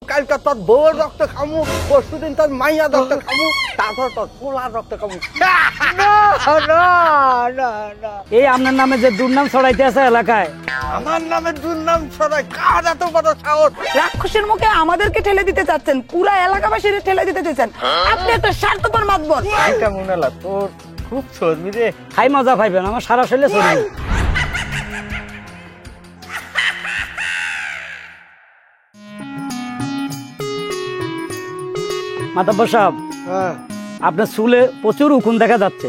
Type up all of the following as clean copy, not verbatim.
কালকে তোর বউর রক্ত খামু, পরশুদিন তোর মাইয়ার রক্ত খামু, তারপর তোর পোলার রক্ত খামু। এই আপনার নামে যে দুর্নাম ছড়াইতে আছে এলাকায়, আমার নামে দুর্নাম ছড়ায় কার এত বড় সাহস? রাক্ষসের মুখে আমাদেরকে ঠেলে দিতে চাচ্ছেন, পুরা এলাকাবাসীর ঠেলে দিতে চাচ্ছেন। আপনি একটা স্বার্থপর মাতবর। কেমন এলা তোর খুব চর্বি রে। খাই মজা পাইবেন, আমার সারা শরীরে চর্বি। মাতাব্বর সাহেব, আপনার চুলে প্রচুর উকুন দেখা যাচ্ছে।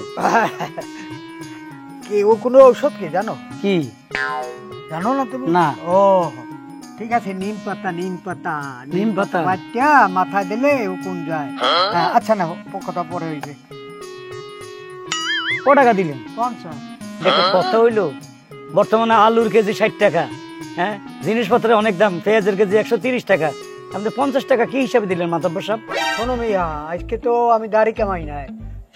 কি ও কোনো ঔষধ কি জানো? কি জানো না তুমি? না। ও ঠিক আছে, নিম পাতা নিম পাতা বাচ্চা মাথায় দিলে উকুন যায়। আচ্ছা না, কথা পরে হইবে। ক টাকা দিলেন? 50। দেখো কত হইলো, বর্তমানে আলুর কেজি 60 টাকা, হ্যাঁ জিনিসপত্রের অনেক দাম, পেঁয়াজের কেজি 130 টাকা, আপনি 50 টাকা কি হিসাবে দিলেন মাতাব্বর সাহেব? শোনো মিয়া, আজকে তো আমি দাড়ি কামাই নাই,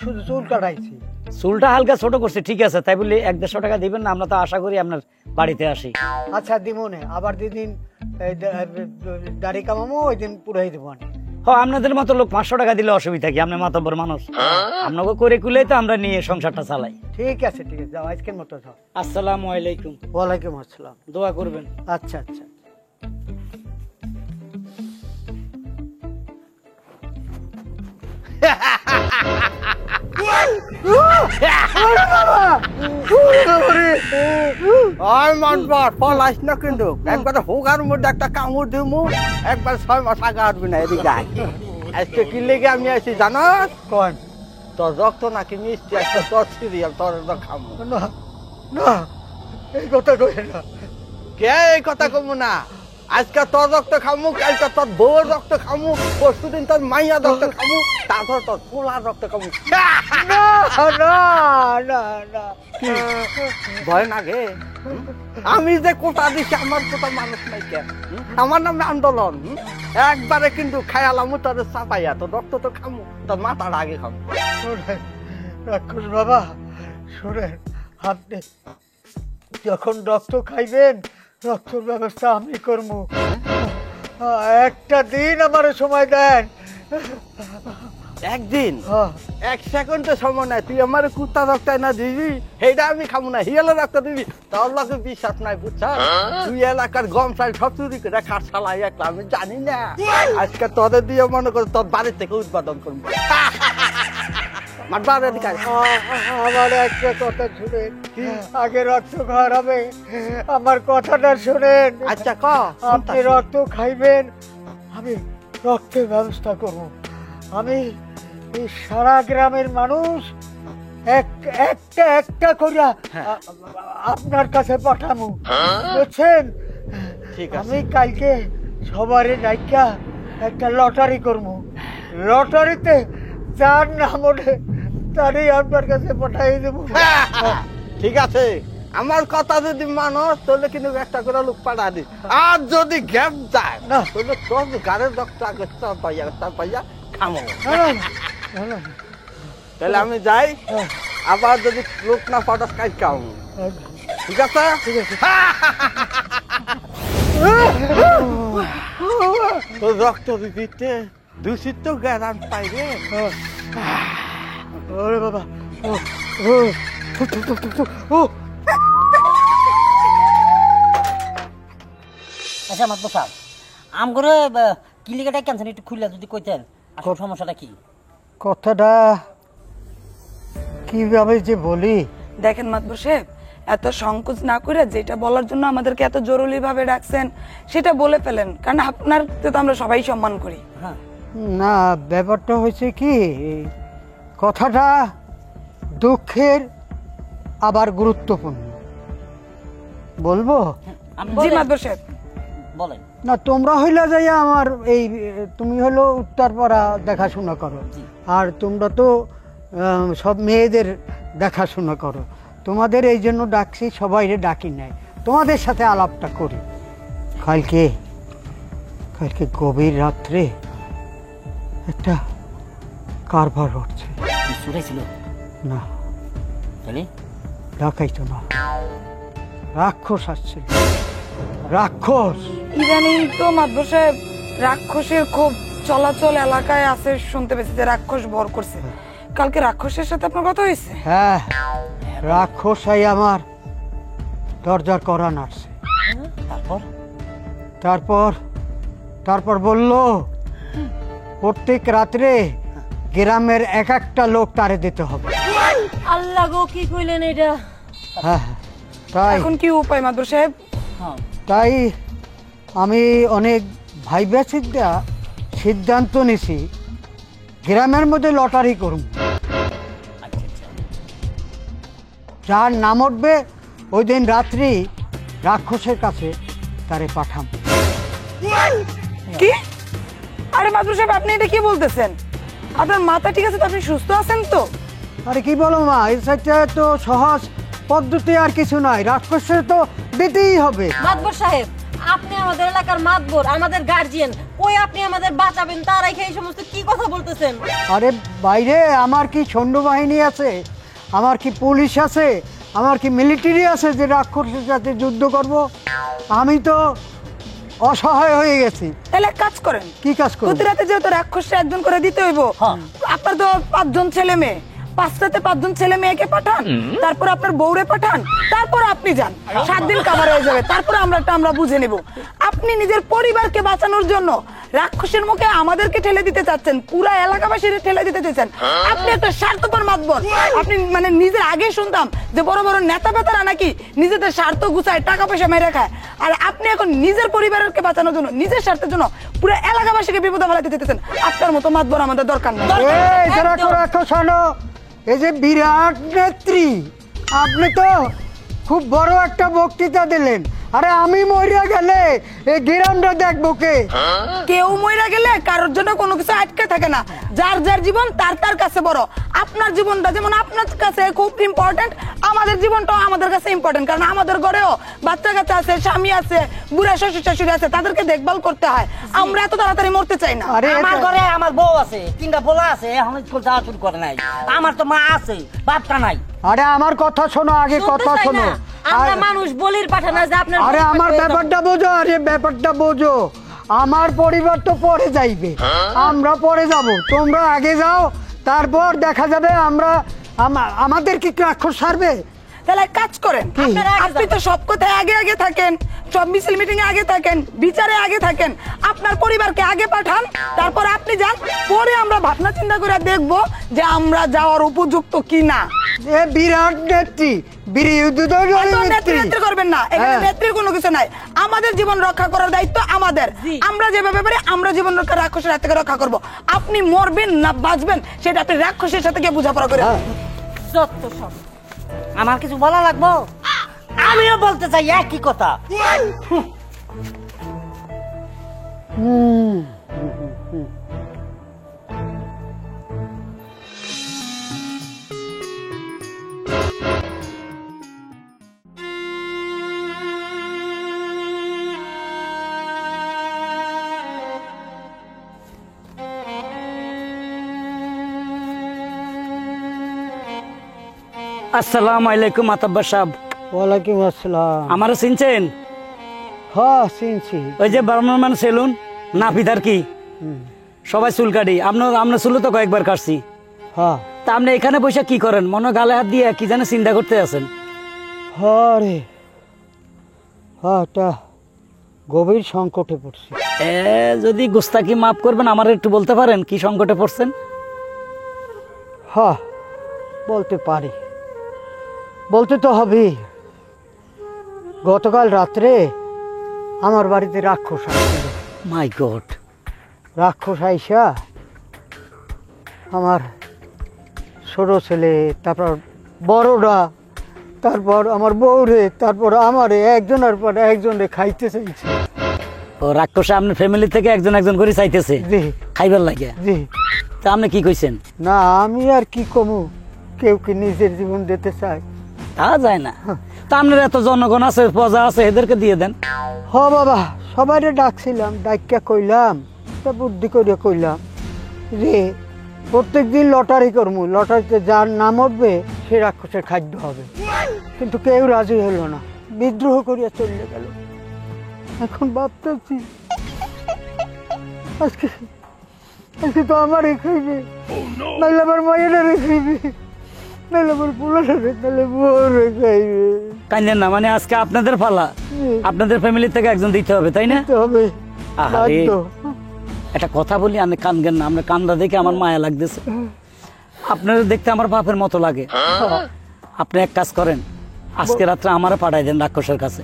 শুধু চুল কাটাইছি। চুলটা হালকা ছোট করছে, ঠিক আছে, তাই বলে 100-150 টাকা দিবেন না? আমরা তো আশা করি আপনার বাড়িতে আসি। আচ্ছা দিমনে, আবার যেদিন দাড়ি কামামো ওই দিন পুরাই দেবো। আপনাদের মতো লোক 500 টাকা দিলে অসুবিধা কি? আপনি মাতব্বর মানুষ, আপনাকে করে কুলেই তো আমরা নিয়ে সংসারটা চালাই। ঠিক আছে যাও, আজকের মতো যাও। আসসালামু আলাইকুম। ওয়ালাইকুম আসসালাম। দোয়া করবেন। আচ্ছা আচ্ছা। পলাইস না কিন্তু, একবার হোগার মধ্যে একটা কামড় দিমু, একবার 6 মাস আগে আসবি না এদিকে আয়। আজকে কি লেগে আমি আছি জানাস? কোন? তোর রক্ত নাকি মিষ্টি, একটা তোর সিরিয়াল তোর খামু। না না, এই কথা কই না। কে এই কথা কমু না? আজকে তোর রক্ত খামু, কালকে তোর বউর রক্ত খামু, পরশুদিন তোর মাইয়ার রক্ত খামু, তারপর তোর পোলার রক্ত খামু। না না না না, ভয় লাগে? আমি যে কোটা দিছি, আমার কোটা মানুষ নাই কেন? আমার নামে আন্দোলন। একবারে কিন্তু খায়ালামু তোর চাপাইয়া, তোর রক্ত তো খামু, তোর মাথার আগে খামু। রাক্ষস বাবা শোনেন, আপনি যখন রক্ত খাইবেন, রক্তের ব্যবস্থা আমি করবো। একটা দিন আমার সময় দেন। একদিন 1 সেকেন্ড সময় নাই, তুই আমার কুত্তা রক্ত না দিবি, সেইটা আমি খামু না, হিয়ালের রক্ত দিবি, তোর লোকে বিশ্বাস নাই বুঝছা? তুই এলাকার গম চাল সব চুরি করে খাট চালাই একলা, আমি জানি না। আজকে তোদের দিয়ে মনে করে তোর বাড়ি থেকে উৎপাদন করবো। আমার একটা কথা শুনেন, আগে রক্ত খাওয়ার হবে, আমার কথাটা শুনেন। আচ্ছা ক, আপনি রক্ত খাইবেন, আমি রক্তের ব্যবস্থা করব। আমি এই সারা গ্রামের মানুষ একটা একটা করিয়া আপনার কাছে পাঠাবো, বুঝছেন? আমি কালকে সবারে ডাইকা একটা লটারি করবো, লটারিতে যার নাম ওঠে তারই আপনার কাছে পাঠাই দেবো। ঠিক আছে, আমার কথা যদি মানুষ তাহলে কিন্তু একটা করে লোক পাঠা দি, আর যদি গ্যাপ যায় না তাহলে তোর গাড়ির রক্ত আগে পাইয়া খামো। তাহলে আমি যাই, আবার যদি লোক না পাঠাস কাজ খাও। ঠিক আছে? ঠিক আছে। তোর রক্ত দিতে দূষিত তো গ্যারান পাই রে। ওরে বাবা, আচ্ছা মাতবর সাহেব, আম করে কিলিকাটা ক্যান্সার একটু খুললে যদি কইতেন আসল সমস্যাটা কি? কথাটা কিভাবে যে বলি। দেখেন মাতবর সাহেব, এত সংকোচ না করে যেটা বলার জন্য আমাদেরকে এত জরুরি ভাবে ডাকছেন সেটা বলে ফেলেন, কারণ আপনার তো আমরা সবাই সম্মান করি। হ্যাঁ না, ব্যাপারটা হয়েছে কি, কথাটা দুঃখের আবার গুরুত্বপূর্ণ। বলবো? জি মাতবর সাহেব বলেন। না, তোমরা হইলা যাইয়া আমার এই, তুমি হলো উত্তরপাড়া দেখাশোনা করো, আর তোমরা তো সব মেয়েদের দেখাশোনা করো, তোমাদের এই জন্য ডাকছি, সবাইরে ডাকি নাই, তোমাদের সাথে আলাপটা করি। কালকে গভীর রাত্রে একটা কারবার হচ্ছে। ছিল না, তাহলে ডাকাইতো না, রাক্ষস আসছে, রাক্ষস। ইদানিং তো মাতবর সাহেব রাক্ষসের খুব চলাচল এলাকায় আছে, শুনতে পেয়েছি যে রাক্ষস ভর করছে। কালকে রাক্ষসের সাথে আপনার কথা হয়েছে? হ্যাঁ, রাক্ষসাই আমার দরজার করা নাড়ছে। তারপর তারপর তারপর বলল প্রত্যেক রাত্রে গ্রামের এক একটা লোক তারে দিতে হবে। আল্লাহ গো, কি কইলেন এটা? হ্যাঁ, তাই এখন কি উপায় মাদবর সাহেব? হ্যাঁ, তাই আমি অনেক ভাইবা সিদ্ধান্ত নিছি গ্রামের মধ্যে লটারি করব। আচ্ছা আচ্ছা। যার নাম উঠবে ওই দিন রাত্রি রাক্ষসের কাছে তারে পাঠাম। কি? আরে মাদবর সাহেব, আপনি এটা কি বলতেছেন? আপনার মাথা ঠিক আছে তো? আপনি সুস্থ আছেন তো? আরে কি বলো মা, এই সাইডটা তো সহজ পদ্ধতি আর কিছু নাই, রাক্ষসের তো দিতেই হবে। মাতবর সাহেব, আপনি আমাদের এলাকার মাতবর, আমাদের গার্জিয়ান, কই আপনি আমাদের বাঁচাবেন তার রেখে এই সমস্ত কি কথা বলতেছেন? আরে বাইরে আমার কি সৈন্যবাহিনী আছে, আমার কি পুলিশ আছে, আমার কি মিলিটারি আছে যে রাক্ষসের সাথে যুদ্ধ করব? আমি তো অসহায় হয়ে গেছি। তাহলে এক কাজ করেন, কি কাজ করব? প্রতি রাতে যেহেতু রাক্ষসে একজন করে দিতে হইব, আপনার তো 5 জন ছেলে মেয়ে, 5 রাতে 5 জন ছেলে মেয়েকে পাঠান, তারপর আপনার বউরে পাঠান, তারপর আপনি যান, 7 দিন কভার হয়ে যাবে। তারপর আমরা বুঝে নেব। আপনি নিজের পরিবারকে বাঁচানোর জন্য রাক্ষসের মুখে আমাদেরকে ঠেলে দিতে চাচ্ছেন, পুরো এলাকাবাসীর ঠেলে দিতে চাচ্ছেন। আপনি একটা স্বার্থপর মাতবর। আপনি মানে নিজের আগে শুনতাম যে বড় বড় নেতা বেতারা নাকি নিজেদের স্বার্থ গুছায় টাকা পয়সা মেরে খায়, আর আপনি এখন নিজের পরিবারকে বাঁচানোর জন্য, নিজের স্বার্থের জন্য পুরো এলাকাবাসীকে বিপদে ফেলাতে দিতেছেন। আপনার মতো মাতবর আমাদের দরকার নেই। এই যে রাক্ষস শোনো, এই যে বিরাট নেত্রী, আপনি তো খুব বড় একটা বক্তৃতা দিলেন। আরে আমি মরিয়া গেলে এই গ্রামটা দেখবো কে? কেউ মইরা গেলে কারোর জন্য কোনো কিছু আটকে থাকে না। যার যার জীবন তার তার কাছে বড়। আপনার জীবনটা যেমন আপনার কাছে খুব ইম্পর্টেন্ট, আমাদের জীবনটাও আমাদের কাছে ইম্পর্টেন্ট। কারণ আমাদের ঘরেও বাচ্চা কাচ্চা আছে, স্বামী আছে, বুড়া শ্বশুর শাশুড়ি আছে, তাদেরকে দেখভাল করতে হয়। আমরা এত তাড়াতাড়ি মরতে চাই না। আরে আমার ঘরে আমার বউ আছে, 3টা পোলা আছে, এখন স্কুল যাওয়া শুরু করে নাই। আমার তো মা আছে, বাপটা নাই। আরে আমার কথা শোনো, আগে কথা শুনতে চাই শোনো। না। আমরা মানুষ বলির পাঠানা যে আপনার আরে বউ আমার পাঠিয়ে দাও। ব্যাপারটা বোঝো, আরে ব্যাপারটা বোঝো। আমার পরিবার তো পরে যাইবে, আমরা পরে যাব, তোমরা আগে যাও, তারপর দেখা যাবে আমরা আমাদের কি রাক্ষস সারবে। তাহলে এক কাজ করেন, আপনি তো সব কথায় আগে আগে থাকেন, সব মিছিল মিটিং এ আগে থাকেন, বিচারে আগে থাকেন। আপনার পরিবারকে আগে পাঠান, তারপর আপনি যান, পরে আমরা ভাবনা চিন্তা করে দেখব যে আমরা যাওয়ার উপযুক্ত কিনা। এ বিরাট নেত্রী, নেতৃত্ব করবেন না, এখানে নেত্রীর কোনো কিছু নাই। আমাদের জীবন রক্ষা করার দায়িত্ব আমাদের। আমরা যেভাবে পারি আমরা জীবন রক্ষা রাক্ষসের হাত থেকে রক্ষা করব। আপনি মরবেন না বাঁচবেন সেটা আপনি রাক্ষসের সাথে গিয়ে বোঝাপড়া করে। যত সব আমার কিছু বলা লাগবো? আমিও বলতে চাই একই কথা। আসসালামু আলাইকুম মাতাব্বর সাহেব। ওয়ালাইকুম আসসালাম। আমারও চিনছেন? হ্যাঁ চিনছি। ওই যে ব্রাহ্মণ সেলুন নাপিতার কি সবাই চুল কাটি, আপনার চুলও তো কয়েকবার কাটছি। হ্যাঁ। তা আপনি এখানে বসে কি করেন? মনে হয় গালে হাত দিয়ে কি জানে চিন্তা করতে আছেন। হ্যাঁ রে, হ্যাঁ একটা গভীর সংকটে পড়ছি। যদি গুস্তাকি মাফ করবেন, আমার একটু বলতে পারেন কি সংকটে পড়ছেন? হ্যাঁ বলতে পারি, বলতে তো হবেই। গতকাল রাত্রে আমার বাড়িতে রাক্ষস আসছিল। মাই গড। রাক্ষস আইসা আমার ছোট ছেলে, তারপর বড়রা, তারপর আমার বউরে, তারপর আমারে একজনের পর একজনে খাইতে চাইছে। ও রাক্ষসে আপনার ফ্যামিলি থেকে একজন একজন করে চাইতেছে জি খাইবার লাগে? জি। তা আপনি কি কইছেন? না আমি আর কি কমু, কেউ কি নিজের জীবন দিতে চায়? তা যায় না। তা আপনার এত জনগণ আছে, প্রজা আছে, এদেরকে দিয়ে দেন। হ বাবা, সবাইরে ডাকছিলাম, ডাকিয়া কইলাম, তা বুদ্ধি করিয়া কইলাম যে প্রত্যেক দিন লটারি করবো, লটারিতে যার নাম উঠবে সে রাক্ষসের খাদ্য হবে। কিন্তু কেউ রাজি হলো না, বিদ্রোহ করিয়া চলে গেল। এখন ভাবতেছি আজকে আজকে তো আমারই খাইবে, নাইলে আমার মায়েরা খাইবে, নাইলে আমার পোলাটা নাইলে বউরে খাইবে। কান্দেন না, মানে আজকে আপনাদের পালা, আপনাদের ফ্যামিলি থেকে একজন দিতে হবে, তাই না? দিতে হবে, আহারে, বাধ্য। একটা কথা বলি, আপনি কানবেন না, আপনার কান্দা দেখে আমার মায়া লাগতেছে। আপনারা দেখতে আমার বাপের মতো লাগে। আপনি এক কাজ করেন, আজকে রাত্রে আমারে পাঠাই দেন রাক্ষসের কাছে,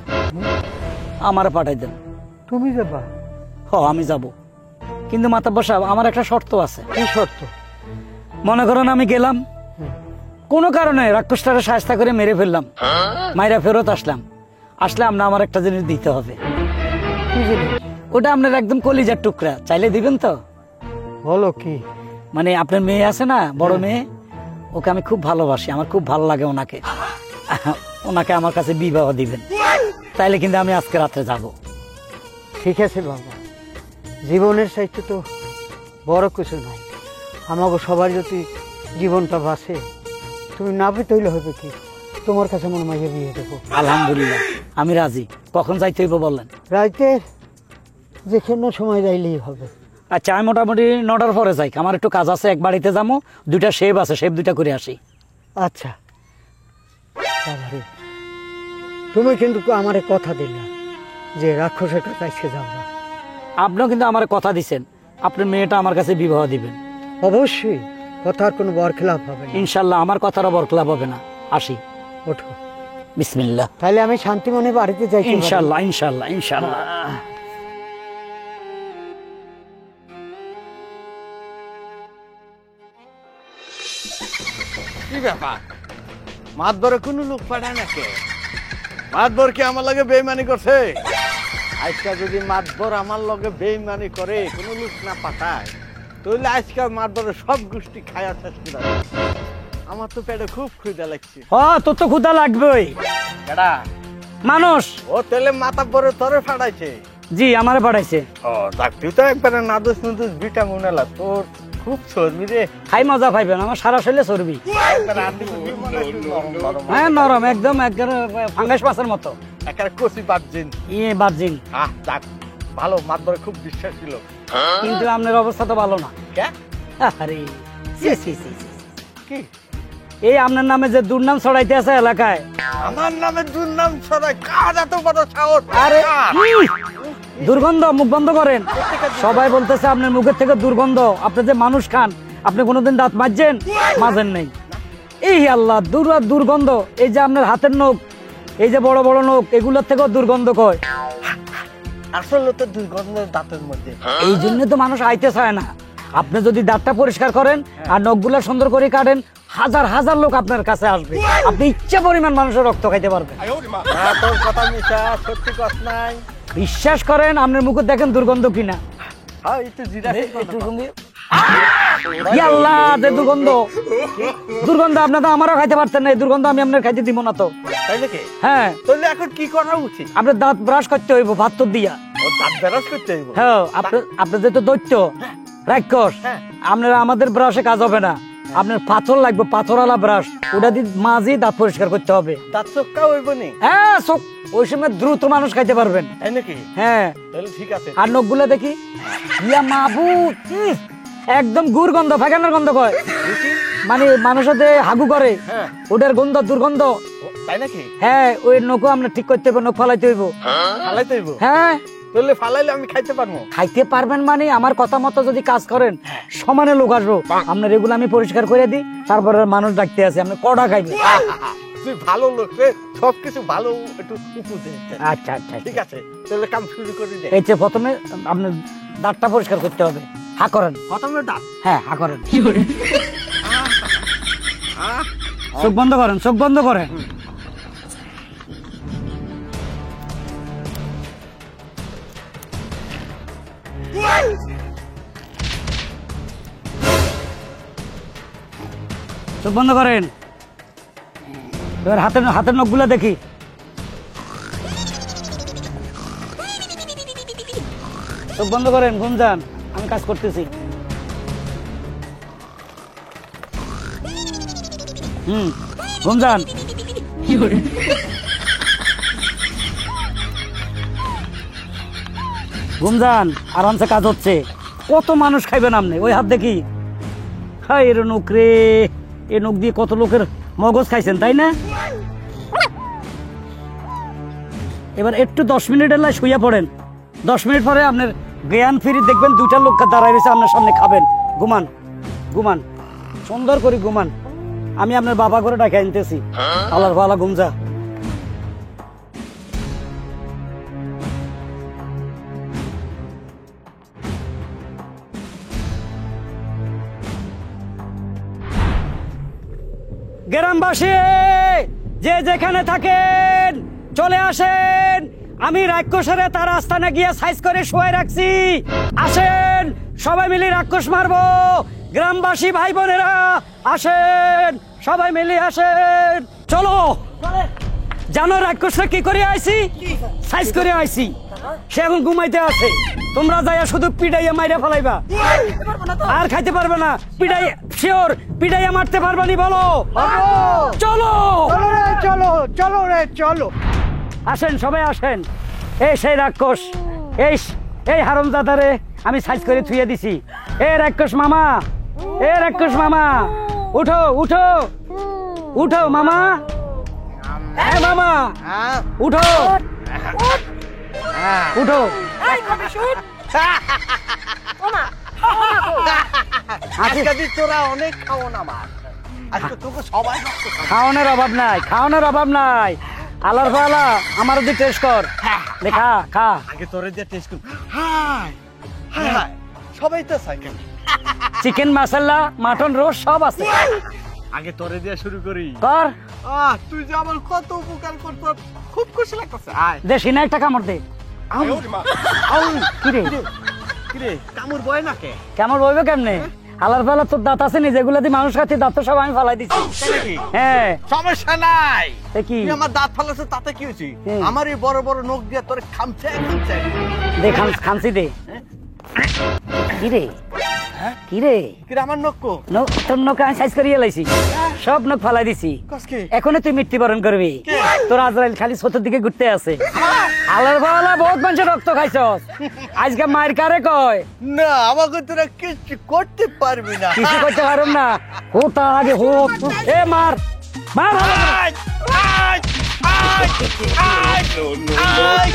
আমারে পাঠাই দেন। তুমি যাবা? আমি যাব, কিন্তু মাতাব্বর সাহেব আমার একটা শর্ত আছে। কি শর্ত? মনে করেন আমি গেলাম, কোনো কারণে রাক্ষসটারে সাহায্য করে মেরে ফেললাম, মাইরা ফেরত আসলাম, আসলে আপনার আমার একটা জিনিস দিতে হবে। কি জিনিস? ওটা আপনার একদম কলিজার টুকরা, চাইলে দিবেন তো? বলো কি? মানে আপনার মেয়ে আছে না, বড় মেয়ে, ওকে আমি খুব ভালোবাসি, আমার খুব ভালো লাগে ওনাকে, ওনাকে আমার কাছে বিবাহ দিবেন, তাইলে কিন্তু আমি আজকে রাত্রে যাব। ঠিক আছে বাবা, জীবনের চাইতে তো বড় কিছু নাই। আমাকে সবার যদি জীবনটা বাঁচে, তুমি না পেতে হবে কি, তোমার কাছে আমার মাইয়ে বিয়ে দেবো। আলহামদুলিল্লাহ, আমি রাজি। কখন যাইতে হইব বললেন? রাইতে যে কোনো সময় যাইলেই হবে। আচ্ছা, আমি মোটামুটি 9টার পরে যাই, আমার একটু কাজ আছে, এক বাড়িতে যাবো, 2টা শেভ আছে, শেভ 2টা করে আসি। আচ্ছা বাবারে, তুমি কিন্তু আমার কথা দিলা যে রাক্ষসের কাছে আজকে যাবো। আপনিও কিন্তু আমার কথা দিছেন, আপনার মেয়েটা আমার কাছে বিবাহ দিবেন। অবশ্যই, কথার কোনো বরখেলাপ হবে না। ইনশাল্লাহ আমার কথারও বরখলাপ হবে না। আসি, ওঠো। বিসমিল্লাহ। তাহলে আমি শান্তি মনে বাড়িতে যাই। ইনশাল্লাহ ইনশাল্লাহ ইনশাল্লাহ। কি ব্যাপার, মাতবরে কোনো লোক পাঠায় নাকি? মাতবর কি আমার লগে বেইমানি করছে? আজকে যদি মাতবর আমার লগে বেইমানি করে, কোনো লোক না পাঠায়, তাহলে আজকে মাতবরের সব গোষ্ঠী খায়া শেষ করে দেব। আমার তো পেটে খুব ক্ষুধা লাগছে। তোর তো ক্ষুধা লাগবেই, কেডা? মানুষ। ও তাহলে মাতাব্বরে তোরে ফাটাইছে? জি, আমারে পাঠাইছে। ও দেখ, তুই তো একবারে নাদুস নুদুস ভিটামিন এলা, তোর খুব চর্বি রে। খাই মজা পাইবেন, আমার সারা শরীরে চর্বি। একবারে আন্টি কুটি মনে হয় নরম নরম। হ্যাঁ, নরম একদম, একবারে ফাঙ্গাস মাছের মতো। একেবারে কচি বাপজিন। বার্জিন। যাক, ভালো, মাতবরে খুব বিশ্বাস ছিল। কিন্তু আপনার অবস্থা তো ভালো না। কে? আরে সি সি সি সি। কি? এই আপনার নামে যে দুর্নাম ছড়াইতে আছে এলাকায়। আমার নামে দুর্নাম ছড়ায়? কার এত বড় সাহস? আরে কার? দুর্গন্ধ, মুখ বন্ধ করেন। সবাই বলতেছে আপনার মুখের থেকে দুর্গন্ধ, আপনি যে মানুষ খান, আপনি কোনোদিন দাঁত মাজছেন? মাজেন নেই। এই আল্লাহ, দুর্গন্ধ। এই যে আপনার হাতের নখ, এই যে বড় বড় নখ, এগুলোর থেকেও দুর্গন্ধ কয়। আসলে তো দুর্গন্ধ দাঁতের মধ্যে। এই জন্য তো মানুষ আইতে চায় না। আপনি যদি দাঁতটা পরিষ্কার করেন আর নখগুলা সুন্দর করে কাটেন, হাজার হাজার লোক আপনার কাছে আসবে, আপনি ইচ্ছা পরিমাণ মানুষের রক্ত খাইতে পারবেন। না, তোর কথা মিশা, সত্যি কথা নাই। বিশ্বাস করেন, আপনার মুখে দেখেন দুর্গন্ধ কিনা। হ্যাঁ, একটু জিরা একটু সঙ্গে আল্লাহ, যে দুর্গন্ধ, দুর্গন্ধ আপনি তো আমারও খাইতে পারতেন না, এই দুর্গন্ধ আমি আপনার খাইতে দিব না তো। তাই নাকি? হ্যাঁ, তাহলে এখন কি করা উচিত? আপনার দাঁত ব্রাশ করতে হইব ভাত তো দিয়া। ও, দাঁত ব্রাশ করতে হইব? হ্যাঁ, আপনার যেহেতু দৈত্য রাক্ষস, আপনার আমাদের ব্রাশে কাজ হবে না, আপনার পাথর লাগবে, পাথরওয়ালা ব্রাশ, ওটা দিয়ে মাঝে দাঁত পরিষ্কার করতে হবে। দাঁত চোখটা হইব নি? হ্যাঁ, ওই সময় দ্রুত মানুষ খাইতে পারবেন। তাই নাকি? হ্যাঁ, তাহলে ঠিক আছে। আর নখগুলো দেখি, ইয়া মাহবুব, একদম গুড় গন্ধ, ফেগানোর গন্ধ কয়, মানে মানুষের যে হাগু করে ওটার গন্ধ, দুর্গন্ধ। তাই নাকি? হ্যাঁ, ওই নখও আমরা ঠিক করতে হবে, নখ ফালাইতে হইব। ফালাইতে হইব? হ্যাঁ, তাহলে ফালাইলে আমি খাইতে পারবো? খাইতে পারবেন মানে আমার কথা মতো যদি কাজ করেন, সমানে লোক আসবো, আপনার এগুলো আমি পরিষ্কার করে দিই, তারপরে মানুষ ডাকতে আছে, আপনি কটা খাইবেন। তুই ভালো লোক রে, সবকিছু ভালো একটু উপদেশ দে। আচ্ছা আচ্ছা, ঠিক আছে, তাহলে কাম শুরু করে দে। এই যে প্রথমে আপনার দাঁতটা পরিষ্কার করতে হবে, হা করেন। প্রথমে দাঁত? হ্যাঁ, হা করেন। চোখ বন্ধ করেন, চোখ বন্ধ করেন। চোখ বন্ধ করেন। এবার হাতের নখগুলো দেখি। চোখ বন্ধ করেন, ঘুম যান, আমি কাজ করতেছি। ঘুম যান। ঘুম যান, আরামসে কাজ হচ্ছে। কত মানুষ খাইবেন আপনি ওই হাত দেখি। হাই রে নখ রে, এ নখ দিয়ে কত লোকের মগজ খাইছেন তাই না? এবার একটু 10 মিনিটের লাই শুইয়া পড়েন। 10 মিনিট পরে আপনার জ্ঞান ফিরে দেখবেন দুইটা লোক দাঁড়ায় রয়েছে আপনার সামনে, খাবেন। ঘুমান ঘুমান, সুন্দর করে ঘুমান। আমি আপনার বাবা করে ডাকে আনতেছি। আল্লাহর ভালা ঘুম যা। গ্রামবাসী যে যেখানে থাকেন চলে আসেন, আমি রাক্ষসের তার আস্তানে গিয়ে সাইজ করে শুয়ে রাখছি। আসেন সবাই মিলে রাক্ষস মারবো। গ্রামবাসী ভাই বোনেরা আসেন, সবাই মিলে আসেন। চলো, জানো রাক্ষসরা কি করে আইছি? সাইজ করে আইছি। সে এখন ঘুমাইতে আছে, তোমরা যাইয়া শুধু পিটাইয়া মাইরা ফেলাইবা, আর খাইতে পারবে না। পিটাই শিওর পিটাইয়া মারতে পারবা নি? বলো চলো। চলো রে চলো, চলো রে চলো। আসেন সবাই আসেন। এই সেই রাক্ষস, এই হারামজাদারে আমি সাইজ করে থুইয়ে দিছি। এ রাক্ষস মামা, এ রাক্ষস মামা, উঠো উঠো উঠো মামা, এ মামা উঠো উঠো। আজকে দিন তোরা অনেক খাও না মার, আজকে তোকে সবাই রক্ত খাবে। খাওয়ানোর অভাব নাই, খাওয়ানোর অভাব নাই। আলার ফালা আমার যদি টেস্ট কর, দেখা খা। আগে তোরে দিয়ে টেস্ট কর। হাই হাই হাই, সবাই তো সাইকেল। চিকেন মশলা, মাটন রোস্ট সব আছে। আগে তোরে দিয়ে শুরু করি। কর। তুই যে আমার কত উপকার করত, খুব খুশি লাগতেছে। আয় দেশি না একটা কামড় দে। কিরে কিরে কামড় বয় না কে? কেমন বলবে কেমনে? আলার ফালা তোর দাঁত আছে নি যেগুলো দিয়ে মানুষ খাচ্ছে, দাঁত তো সব আমি ফালাই দিচ্ছি। হ্যাঁ সমস্যা নাই। এ কি তুই আমার দাঁত ফালাছে তাতে কি হয়েছে? হুম। আমার এই বড় বড় নখ দিয়ে তোরে খামছে খামছে। দে খানসি দে। কিরে কিরে কিরে আমার নখ কো? তোর নখ আমি সাইজ করিয়ে লাইছি, সব নখ ফালাই দিছি। কসকে এখনো তুই মৃত্যুবরণ করবি। তোর আজরাইল খালি ছোটোর দিকে ঘুরতে আছে। আলার ফালা বহুত মানুষের রক্ত খাইছস, আজকে মায়ের কারে কয়? না, আমাকে তোরা কিছু করতে পারবি না। কিছু করতে পারুম না। হো তার আগে হো। এ মার মার ভালো করে। আয়, আয়, আয়, আয়, আয়।